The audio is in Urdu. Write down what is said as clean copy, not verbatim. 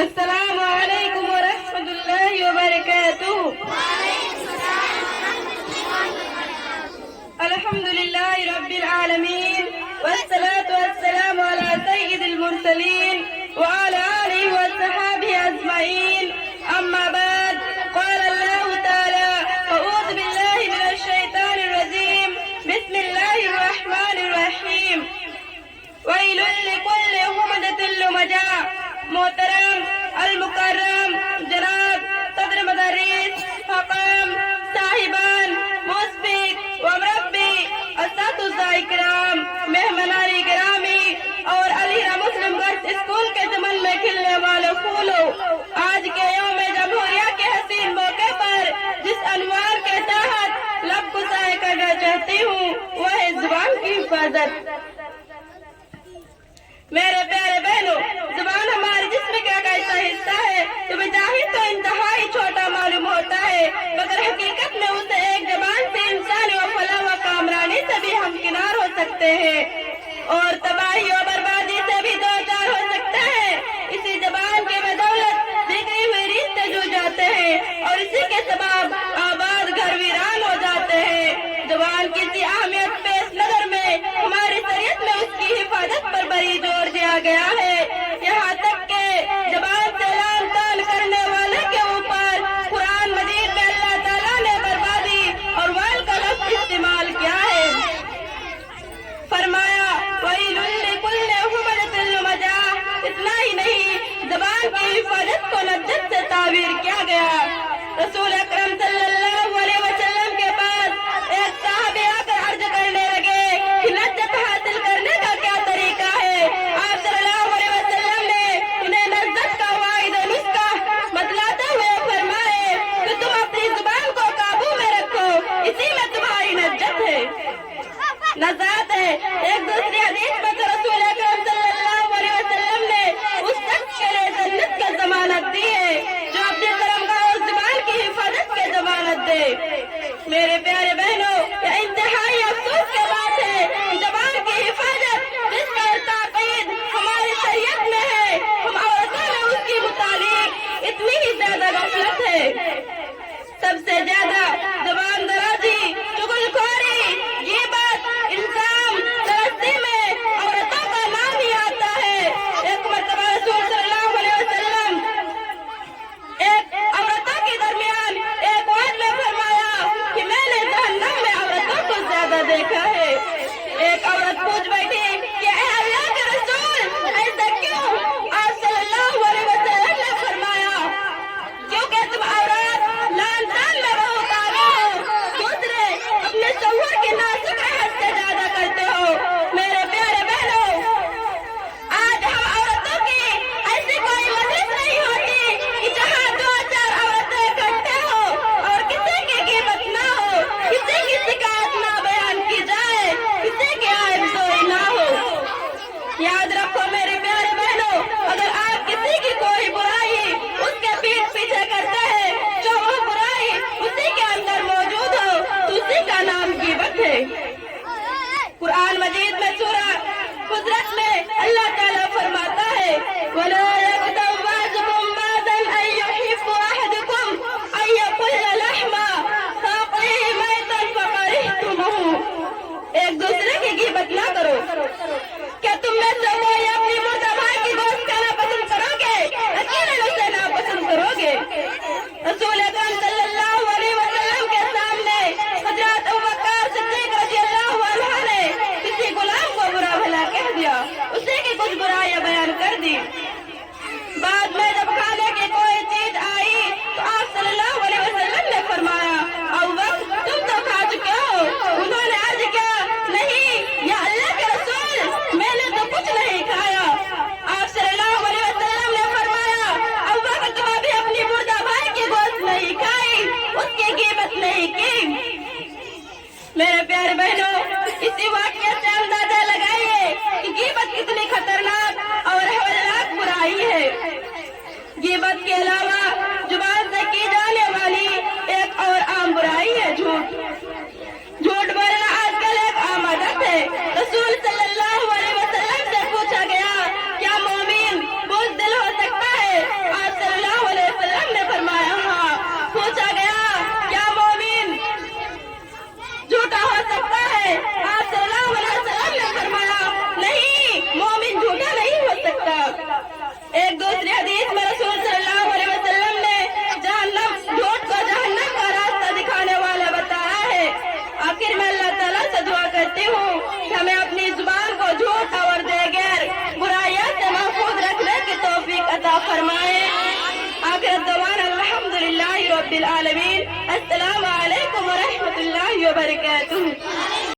السلام علیکم ورحمۃ اللہ وبرکاتہ۔ الحمد للہ رب العالمین والصلاة والسلام على سید المرسلین وعلى آلہ وصحبہ اجمعین، اما بعد، قال اللہ تعالی اعوذ باللہ من الشیطان الرجیم، بسم اللہ الرحمن الرحیم، ویل لکل ہمزۃ لمزہ۔ محترم المکرم جناب صدر مدرس، حکام، صاحبان، مسبق و مربی، اساتذہ اکرام، مہمانان گرامی اور علیہ مسلم گرلز اسکول کے چمن میں کھلنے والے پھولوں، آج کے یوم جمہوریہ کے حسین موقع پر جس عنوان کے تحت لب گسائے کرنا چاہتی ہوں وہ ہے زبان کی حفاظت۔ میرے پیارے بہنوں، زبان ہمارے جسم کا ایک ایسا حصہ ہے جو بظاہر تو انتہائی چھوٹا معلوم ہوتا ہے، مگر حقیقت میں اسے ایک زبان سے انسانی و فلاح و کامرانی سے بھی ہمکنار ہو سکتے ہیں اور تباہی و بربادی سے بھی دوچار ہو سکتا ہے۔ اسی زبان کے بدولت بگڑی ہوئی رشتے جڑ جاتے ہیں اور اسی کے سبب آباد گھر ویران ہو جاتے ہیں۔ زبان کی سی اہمیت پیش نظر میں ہماری شریعت میں اس کی حفاظت پر بڑی زور دیا گیا ہے، یہاں تک کہ زبان سے لعن طعن کرنے والے کے اوپر قرآن مجید میں اللہ تعالیٰ نے بربادی اور ویل کا لفظ استعمال کیا ہے۔ فرمایا ویل لکل ہمزۃ لمزہ۔ اتنا ہی نہیں، زبان کی حفاظت کو نجات سے تعبیر کیا گیا۔ رسول اکرم صلی اللہ علیہ وسلم کے پاس ایک صحابی آ کر عرض کرنے لگے کہ نجات حاصل کرنے کا کیا طریقہ ہے؟ آپ صلی اللہ علیہ وسلم نے انہیں نجات کا واحد نسخہ بتلاتے ہوئے فرمائے کہ تم اپنی زبان کو قابو میں رکھو، اسی میں تمہاری نجات ہے، نجات ہے۔ ایک دوسری حدیث میں تو رسول اکرم صلی اللہ علیہ وسلم نے اس شخص کے لیے جنت کی ضمانت دی ہے جو اپنی قلمگاہ اور زبان کی حفاظت کی ضمانت دے۔ میرے پیارے بہنوں، یہ انتہائی افسوس کی بات ہے، زبان کی حفاظت جس کا تاکید ہماری شریعت میں ہے، ہم عورتوں میں اس کی متعلق اتنی ہی زیادہ غفلت ہے۔ سب سے زیادہ زبان درازی، چغل خوری، غیبت، الزام، ترسی میں عورتوں کا نام ہی آتا ہے۔ ایک مرتبہ رسول صلی اللہ علیہ وسلم ایک عورتوں کے درمیان ایک وعد میں فرمایا کہ میں نے جہنم میں عورتوں کو زیادہ دیکھا ہے۔ ایک عورت پوچھ بیٹھی کہ اے اللہ کے رسول، ایسا کیوں؟ آپ صلی اللہ علیہ وسلم نے فرمایا کیونکہ تم عورت لعن طعن میں بہت آگے ہو، دوسرے اپنے شوہر کے نازک حد سے زیادہ کرتے ہو۔ میرے پیارے بہنوں، آج ہم عورتوں کی ایسی کوئی مجلس نہیں ہوتی کہ جہاں دو چار عورتیں اکٹھے ہو اور کسی کی غیبت نہ ہو، کسی کی شکایت نہ بیان کی جائے، کسی کی عیب زوری نہ ہو۔ یاد رکھو میرے پیارے بہنوں، اگر آپ کسی کی کوئی برائی اس کے پیٹھ پیچھے کرتے ہیں، جو وہ برائی اسی کے اندر موجود ہو تو اسی کا نام غیبت ہے۔ قرآن مجید میں سورہ حجرات میں اللہ تعالیٰ فرماتا ہے وَلَا يَغْتَبْ بَعْضُكُمْ بَعْضًا أَن يُحِبُّ أَحَدُكُمْ أَن يَأْكُلَ لَحْمَ أَخِيهِ مَيْتًا فَكَرِهْتُمُوهُ۔ ایک دوسرے کی غیبت نہ کرو۔ کیا تم میں سے کوئی اپنی مردہ بھائی کی گوشت کھانا پسند کرو گے؟ یقیناً اسے ناپسند کرو گے۔ رسول اکرم صلی اللہ علیہ وسلم کے سامنے حضرت ابوبکر صدیق رضی اللہ عنہ نے کسی غلام کو برا بھلا کہہ دیا، اسی کی کچھ برائیاں بیان کر دی۔ بعد میں جب کھانے کی کوئی چیز آئی تو آپ صلی اللہ علیہ وسلم نے فرمایا ابوبکر تم تو کھا چکے ہو۔ انہوں نے عرض کیا نہیں یا اللہ کے رسول، میں نے تو کچھ نہیں کھایا۔ رب العالمین۔ السلام علیکم ورحمۃ اللہ وبرکاتہ۔